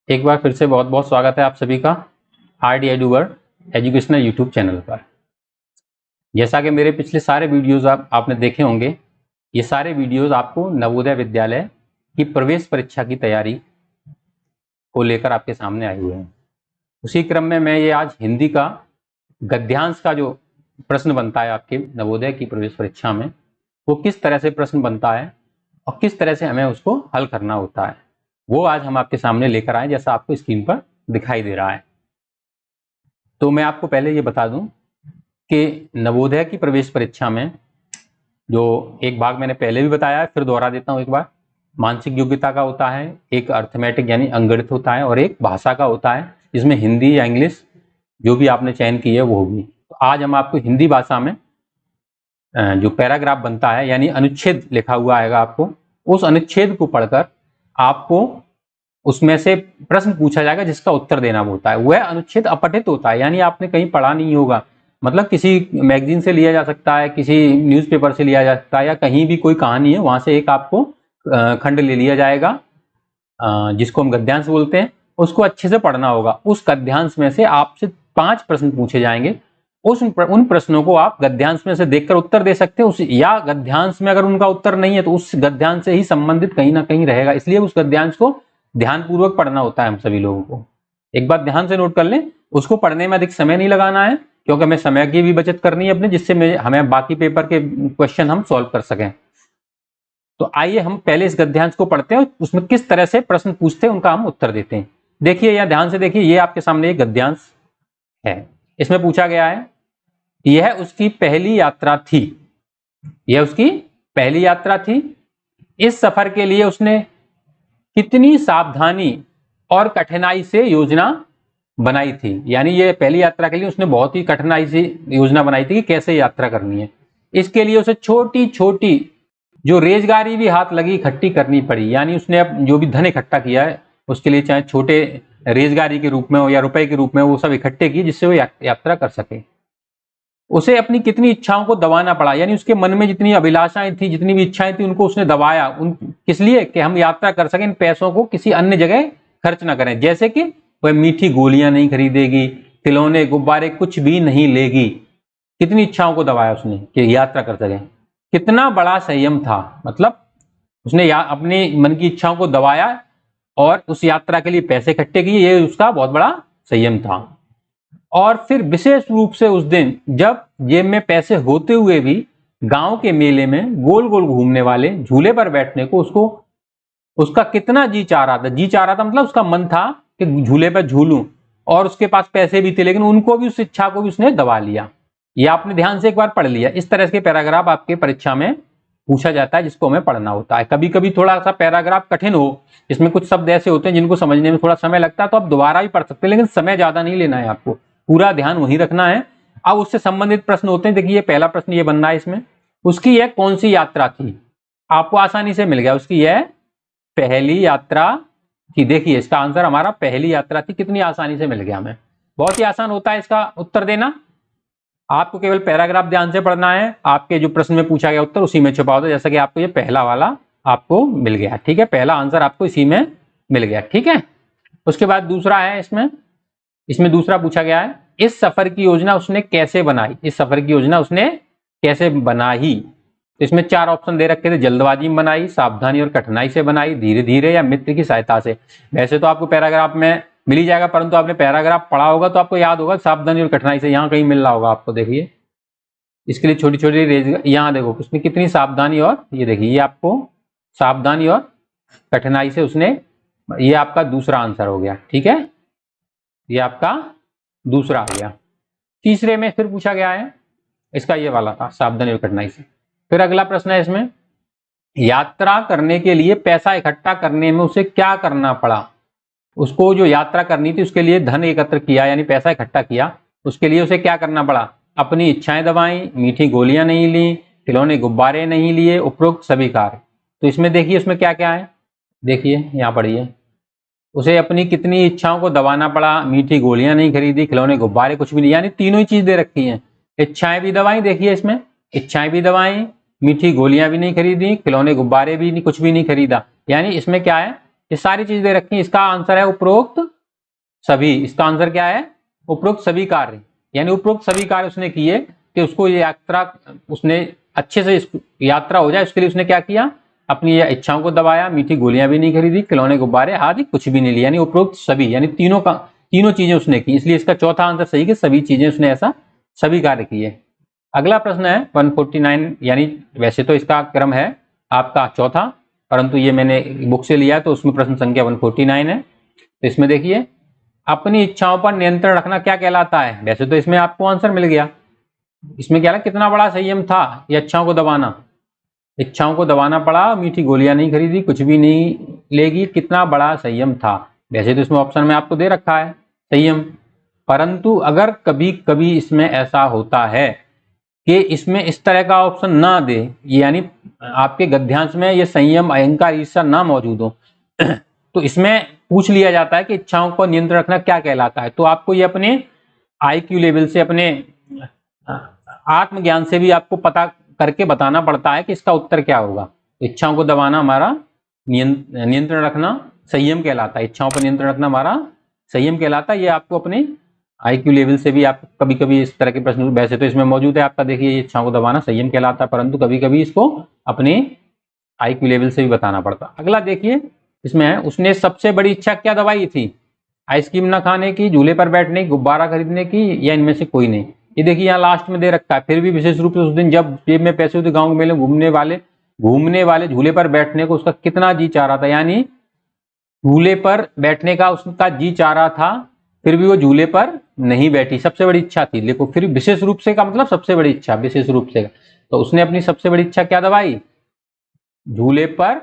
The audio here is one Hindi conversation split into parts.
एक बार फिर से बहुत बहुत स्वागत है आप सभी का आरडी एडुवर्ड एजुकेशनल यूट्यूब चैनल पर। जैसा कि मेरे पिछले सारे वीडियोस आपने देखे होंगे, ये सारे वीडियोस आपको नवोदय विद्यालय की प्रवेश परीक्षा की तैयारी को लेकर आपके सामने आए हुए हैं। उसी क्रम में मैं ये आज हिंदी का गद्यांश का जो प्रश्न बनता है आपके नवोदय की प्रवेश परीक्षा में, वो किस तरह से प्रश्न बनता है और किस तरह से हमें उसको हल करना होता है, वो आज हम आपके सामने लेकर आए, जैसा आपको स्क्रीन पर दिखाई दे रहा है। तो मैं आपको पहले ये बता दूं कि नवोदय की प्रवेश परीक्षा में जो एक भाग मैंने पहले भी बताया है, फिर दोहरा देता हूं एक बार। मानसिक योग्यता का होता है, एक अर्थमेटिक यानी अंकगणित होता है और एक भाषा का होता है, जिसमें हिंदी या इंग्लिश जो भी आपने चयन की है वो होगी। तो आज हम आपको हिंदी भाषा में जो पैराग्राफ बनता है यानी अनुच्छेद लिखा हुआ आएगा, आपको उस अनुच्छेद को पढ़कर आपको उसमें से प्रश्न पूछा जाएगा जिसका उत्तर देना होता है। वह अनुच्छेद अपठित होता है, यानी आपने कहीं पढ़ा नहीं होगा, मतलब किसी मैगजीन से लिया जा सकता है, किसी न्यूज़पेपर से लिया जा सकता है, या कहीं भी कोई कहानी है वहां से एक आपको खंड ले लिया जाएगा जिसको हम गद्यांश बोलते हैं। उसको अच्छे से पढ़ना होगा। उस गद्यांश में से आपसे 5 प्रश्न पूछे जाएंगे। उन प्रश्नों को आप गद्यांश में से देखकर उत्तर दे सकते हैं, उस या गद्यांश में अगर उनका उत्तर नहीं है तो उस गद्यांश से ही संबंधित कहीं ना कहीं रहेगा, इसलिए उस गद्यांश को ध्यानपूर्वक पढ़ना होता है हम सभी लोगों को। एक बात ध्यान से नोट कर लें, उसको पढ़ने में अधिक समय नहीं लगाना है, क्योंकि हमें समय की भी बचत करनी है अपने, जिससे हमें बाकी पेपर के क्वेश्चन हम सॉल्व कर सकें। तो आइए हम पहले इस गद्यांश को पढ़ते हैं, उसमें किस तरह से प्रश्न पूछते हैं उनका हम उत्तर देते हैं। देखिए या ध्यान से देखिए, ये आपके सामने एक गद्यांश है। इसमें पूछा गया है, यह उसकी पहली यात्रा थी। यह उसकी पहली यात्रा थी। इस सफर के लिए उसने कितनी सावधानी और कठिनाई से योजना बनाई थी। यानी ये पहली यात्रा के लिए उसने बहुत ही कठिनाई से योजना बनाई थी कि कैसे यात्रा करनी है। इसके लिए उसे छोटी छोटी जो रेजगारी भी हाथ लगी इकट्ठी करनी पड़ी, यानी उसने अब जो भी धन इकट्ठा किया है उसके लिए, चाहे छोटे रेजगारी के रूप में हो या रुपए के रूप में, वो सब इकट्ठे किए जिससे वो यात्रा कर सके। उसे अपनी कितनी इच्छाओं को दबाना पड़ा, यानी उसके मन में जितनी अभिलाषाएं थी, जितनी भी इच्छाएं थी, उनको उसने दबाया। किस लिए? कि हम यात्रा कर सकें, इन पैसों को किसी अन्य जगह खर्च ना करें। जैसे कि वह मीठी गोलियां नहीं खरीदेगी, खिलौने गुब्बारे कुछ भी नहीं लेगी। कितनी इच्छाओं को दबाया उसने कि यात्रा कर सके। कितना बड़ा संयम था, मतलब उसने अपने मन की इच्छाओं को दबाया और उस यात्रा के लिए पैसे इकट्ठे किए, ये उसका बहुत बड़ा संयम था। और फिर विशेष रूप से उस दिन जब जेब में पैसे होते हुए भी गांव के मेले में गोल गोल घूमने वाले झूले पर बैठने को उसका कितना जी चाह रहा था। जी चाह रहा था मतलब उसका मन था कि झूले पर झूलूं, और उसके पास पैसे भी थे, लेकिन उनको भी, उस इच्छा को भी उसने दबा लिया। ये आपने ध्यान से एक बार पढ़ लिया। इस तरह के पैराग्राफ आपके परीक्षा में पूछा जाता है, जिसको हमें पढ़ना होता है। कभी कभी थोड़ा सा पैराग्राफ कठिन हो, इसमें कुछ शब्द ऐसे होते हैं जिनको समझने में थोड़ा समय लगता है, तो आप दोबारा भी पढ़ सकते हैं, लेकिन समय ज्यादा नहीं लेना है, आपको पूरा ध्यान वहीं रखना है। अब उससे संबंधित प्रश्न होते हैं। देखिए पहला प्रश्न ये बनना है इसमें, उसकी यह कौन सी यात्रा थी। आपको आसानी से मिल गया, उसकी यह पहली यात्रा थी। देखिए इसका आंसर हमारा पहली यात्रा थी। कितनी आसानी से मिल गया हमें। बहुत ही आसान होता है इसका उत्तर देना। आपको केवल पैराग्राफ ध्यान से पढ़ना है, आपके जो प्रश्न में पूछा गया उत्तर उसी में छुपा होता है। जैसा कि आपको ये पहला वाला आपको मिल गया, ठीक है, पहला आंसर आपको इसी में मिल गया, ठीक है। उसके बाद दूसरा है, इसमें दूसरा पूछा गया है, इस सफर की योजना उसने कैसे बनाई। इस सफर की योजना उसने कैसे बनाई। तो इसमें 4 ऑप्शन दे रखे थे, जल्दबाजी में बनाई, सावधानी और कठिनाई से बनाई, धीरे धीरे, या मित्र की सहायता से। वैसे तो आपको पैराग्राफ में मिल ही जाएगा, परंतु आपने पैराग्राफ पढ़ा होगा तो आपको याद होगा सावधानी और कठिनाई से, यहाँ कहीं मिल रहा होगा आपको। देखिए इसके लिए छोटी छोटी रेज, यहाँ देखो उसने कितनी सावधानी, और ये देखिए ये आपको सावधानी और कठिनाई से उसने, ये आपका दूसरा आंसर हो गया, ठीक है, ये आपका दूसरा आ गया। तीसरे में फिर पूछा गया है, इसका ये वाला था, सावधानी और कठिनाई से। फिर अगला प्रश्न है इसमें, यात्रा करने के लिए पैसा इकट्ठा करने में उसे क्या करना पड़ा। उसको जो यात्रा करनी थी उसके लिए धन एकत्र किया, यानी पैसा इकट्ठा किया, उसके लिए उसे क्या करना पड़ा। अपनी इच्छाएं दबाई, मीठी गोलियां नहीं ली, खिलौने गुब्बारे नहीं लिए, उपरोक्त सभी कार्य। तो इसमें देखिए उसमें क्या क्या है, देखिए यहाँ पढ़िए। उसे अपनी कितनी इच्छाओं को दबाना पड़ा, मीठी गोलियां नहीं खरीदी, खिलौने गुब्बारे कुछ भी नहीं, यानी तीनों ही चीज दे रखी हैं। इच्छाएं भी दबाई, देखिए इसमें इच्छाएं भी दबाई, मीठी गोलियां भी नहीं खरीदी, खिलौने गुब्बारे भी नहीं, कुछ भी नहीं खरीदा। यानी इसमें क्या है ये सारी चीज दे रखी है। इसका आंसर है उपरोक्त सभी। इसका आंसर क्या है? उपरोक्त सभी कार्य। यानी उपरोक्त सभी कार्य उसने किए कि उसको ये यात्रा, उसने अच्छे से यात्रा हो जाए उसके लिए उसने क्या किया? अपनी इच्छाओं को दबाया, मीठी गोलियां भी नहीं खरीदी, खिलौने गुब्बारे आदि कुछ भी नहीं लिया। यानी उपरोक्त सभी, यानी तीनों चीजें उसने की। इसलिए इसका चौथा आंसर सही कि सभी चीजें उसने ऐसा सभी कार्य किए। अगला प्रश्न है 149, यानी वैसे तो इसका क्रम है आपका चौथा, परंतु ये मैंने बुक से लिया तो उसमें प्रश्न संख्या 149 है। तो इसमें देखिए, अपनी इच्छाओं पर नियंत्रण रखना क्या कहलाता है? वैसे तो इसमें आपको आंसर मिल गया। इसमें क्या है, कितना बड़ा संयम था ये इच्छाओं को दबाना। इच्छाओं को दबाना पड़ा, मीठी गोलियां नहीं खरीदी, कुछ भी नहीं लेगी, कितना बड़ा संयम था। वैसे तो इसमें ऑप्शन में आपको दे रखा है संयम, परंतु अगर कभी कभी इसमें ऐसा होता है कि इसमें इस तरह का ऑप्शन ना दे, यानी आपके गद्यांश में ये संयम, अहंकार, ईर्ष्या ना मौजूद हो तो इसमें पूछ लिया जाता है कि इच्छाओं को नियंत्रण रखना क्या कहलाता है। तो आपको ये अपने IQ लेवल से, अपने आत्मज्ञान से भी आपको पता करके बताना पड़ता है कि इसका उत्तर क्या होगा। इच्छाओं को दबाना हमारा नियंत्रण रखना संयम कहलाता है। इच्छाओं पर नियंत्रण रखना हमारा संयम कहलाता है। ये आपको अपने IQ लेवल से भी आप कभी कभी इस तरह के प्रश्न, वैसे तो इसमें मौजूद है आपका, देखिए इच्छाओं को दबाना संयम कहलाता है, परंतु कभी कभी इसको अपने IQ लेवल से भी बताना पड़ता। अगला देखिए, इसमें है, उसने सबसे बड़ी इच्छा क्या दबाई थी? आइसक्रीम ना खाने की, झूले पर बैठने की, गुब्बारा खरीदने की, या इनमें से कोई नहीं। ये देखिए यहाँ लास्ट में दे रखा है, फिर भी विशेष रूप से उस दिन जब जेब में पैसे होते गाँव में घूमने वाले झूले पर बैठने को उसका कितना जी चाह रहा था। यानी झूले पर बैठने का उसका जी चाह रहा था, फिर भी वो झूले पर नहीं बैठी। सबसे बड़ी इच्छा थी। देखो, फिर विशेष रूप से का मतलब सबसे बड़ी इच्छा, विशेष रूप से। तो उसने अपनी सबसे बड़ी इच्छा क्या दबाई? झूले पर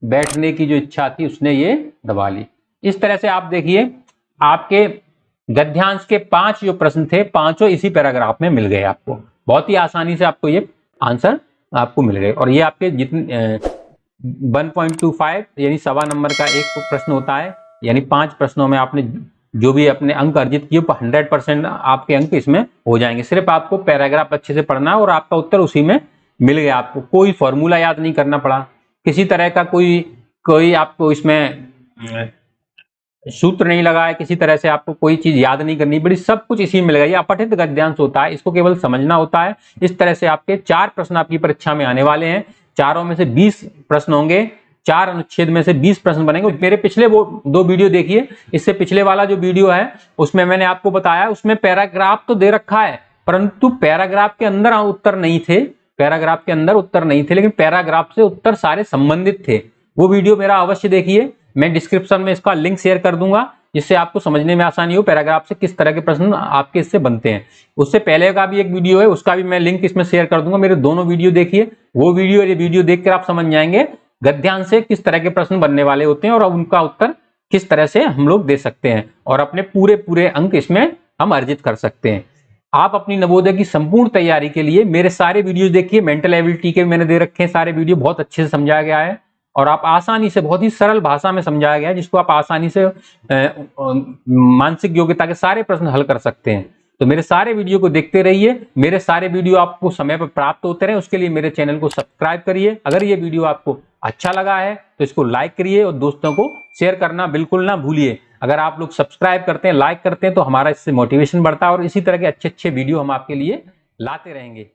बैठने की जो इच्छा थी उसने ये दबा ली। इस तरह से आप देखिए, आपके गद्यांश के 5 जो प्रश्न थे, पांचों इसी पैराग्राफ में मिल गए आपको। बहुत ही आसानी से आपको ये आंसर आपको मिल गए। और ये आपके जितने 1.25 यानी 1.25 नंबर का एक प्रश्न होता है, यानी 5 प्रश्नों में आपने जो भी अपने अंक अर्जित किए 100% आपके अंक इसमें हो जाएंगे। सिर्फ आपको पैराग्राफ अच्छे से पढ़ना और आपका उत्तर उसी में मिल गया। आपको कोई फॉर्मूला याद नहीं करना पड़ा, किसी तरह का कोई आपको इसमें सूत्र नहीं लगा है, किसी तरह से आपको कोई चीज याद नहीं करनी पड़ी, सब कुछ इसी में मिल गया। ये अपठित गद्यांश होता है, इसको केवल समझना होता है। इस तरह से आपके 4 प्रश्न आपकी परीक्षा में आने वाले हैं। चारों में से 20 प्रश्न होंगे, 4 अनुच्छेद में से 20 प्रश्न बनेंगे। मेरे पिछले वो 2 वीडियो देखिए, इससे पिछले वाला जो वीडियो है उसमें मैंने आपको बताया, उसमें पैराग्राफ तो दे रखा है, परंतु पैराग्राफ के अंदर उत्तर नहीं थे। पैराग्राफ के अंदर उत्तर नहीं थे, लेकिन पैराग्राफ से उत्तर सारे संबंधित थे। वो वीडियो मेरा अवश्य देखिए, मैं डिस्क्रिप्शन में इसका लिंक शेयर कर दूंगा, जिससे आपको समझने में आसानी हो पैराग्राफ से किस तरह के प्रश्न आपके इससे बनते हैं। उससे पहले का भी एक वीडियो है, उसका भी मैं लिंक इसमें शेयर कर दूंगा। मेरे दोनों वीडियो देखिए, वो वीडियो और ये वीडियो देखकर आप समझ जाएंगे गद्यांश से किस तरह के प्रश्न बनने वाले होते हैं और उनका उत्तर किस तरह से हम लोग दे सकते हैं, और अपने पूरे अंक इसमें हम अर्जित कर सकते हैं। आप अपनी नवोदय की संपूर्ण तैयारी के लिए मेरे सारे वीडियोस देखिए, मेंटल एबिलिटी के मैंने दे रखे हैं सारे वीडियो, बहुत अच्छे से समझाया गया है और आप आसानी से, बहुत ही सरल भाषा में समझाया गया है, जिसको आप आसानी से मानसिक योग्यता के सारे प्रश्न हल कर सकते हैं। तो मेरे सारे वीडियो को देखते रहिए, मेरे सारे वीडियो आपको समय पर प्राप्त होते रहे, उसके लिए मेरे चैनल को सब्सक्राइब करिए। अगर ये वीडियो आपको अच्छा लगा है तो इसको लाइक करिए और दोस्तों को शेयर करना बिल्कुल ना भूलिए। अगर आप लोग सब्सक्राइब करते हैं, लाइक करते हैं, तो हमारा इससे मोटिवेशन बढ़ता है और इसी तरह के अच्छे वीडियो हम आपके लिए लाते रहेंगे।